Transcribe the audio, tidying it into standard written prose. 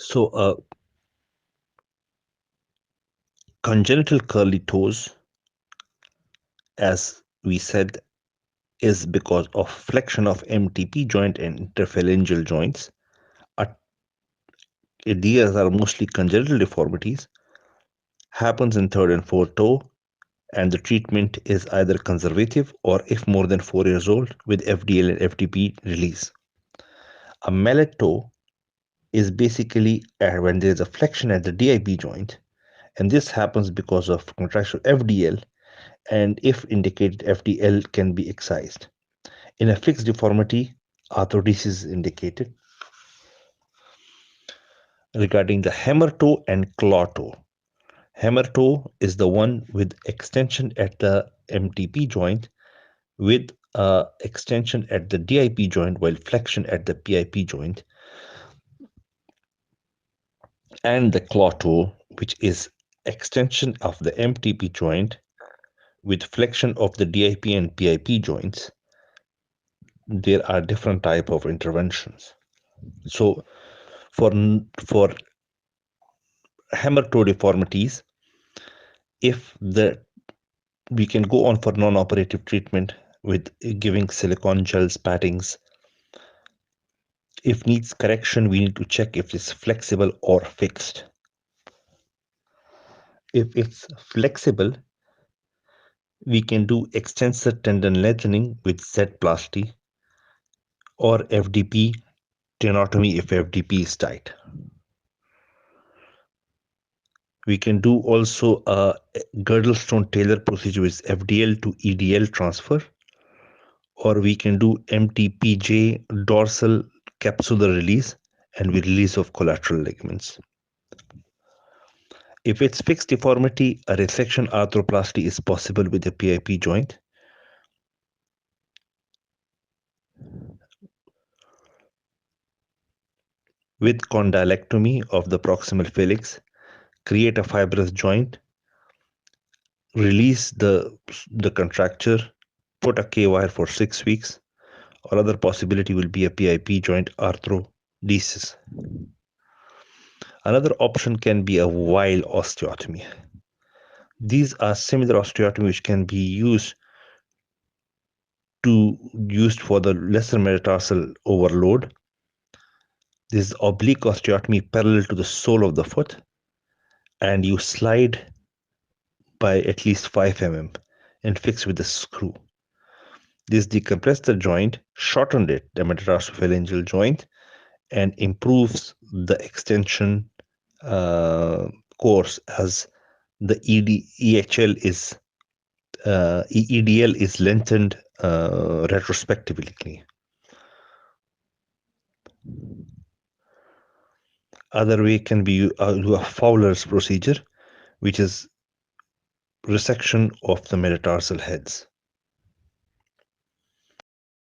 So, congenital curly toes, as we said, is because of flexion of MTP joint and interphalangeal joints. Uh, These are mostly congenital deformities, happens in third and fourth toe, and the treatment is either conservative or, if more than 4 years old, with FDL and FTP release. A mallet toe is basically when there is a flexion at the DIP joint, and this happens because of contraction of FDL, and if indicated, FDL can be excised. In a fixed deformity, arthrodesis is indicated. Regarding the hammer toe and claw toe, hammer toe is the one with extension at the MTP joint with extension at the DIP joint while flexion at the PIP joint, and the claw toe, which is extension of the MTP joint with flexion of the DIP and PIP joints. There are different type of interventions. So for hammer toe deformities, if we can go on for non-operative treatment with giving silicone gels, paddings. If needs correction, we need to check if it's flexible or fixed. If it's flexible, we can do extensor tendon lengthening with Z-plasty or FDP tenotomy if FDP is tight. We can do also a Girdlestone Taylor procedure with FDL to EDL transfer, or we can do MTPJ dorsal capsular release and with release of collateral ligaments. If it's fixed deformity, a resection arthroplasty is possible with the PIP joint. With condylectomy of the proximal phalanx, create a fibrous joint, release the contracture, put a K-wire for 6 weeks, or other possibility will be a PIP joint arthrodesis. Another option can be a while osteotomy. These are similar osteotomy which can be used for the lesser metatarsal overload. This is oblique osteotomy parallel to the sole of the foot, and you slide by at least 5 mm and fix with a screw. This decompresses the joint, shortened it, the metatarsophalangeal joint, and improves the extension course as the EDL is lengthened retrospectively. Other way can be do a Fowler's procedure, which is resection of the metatarsal heads.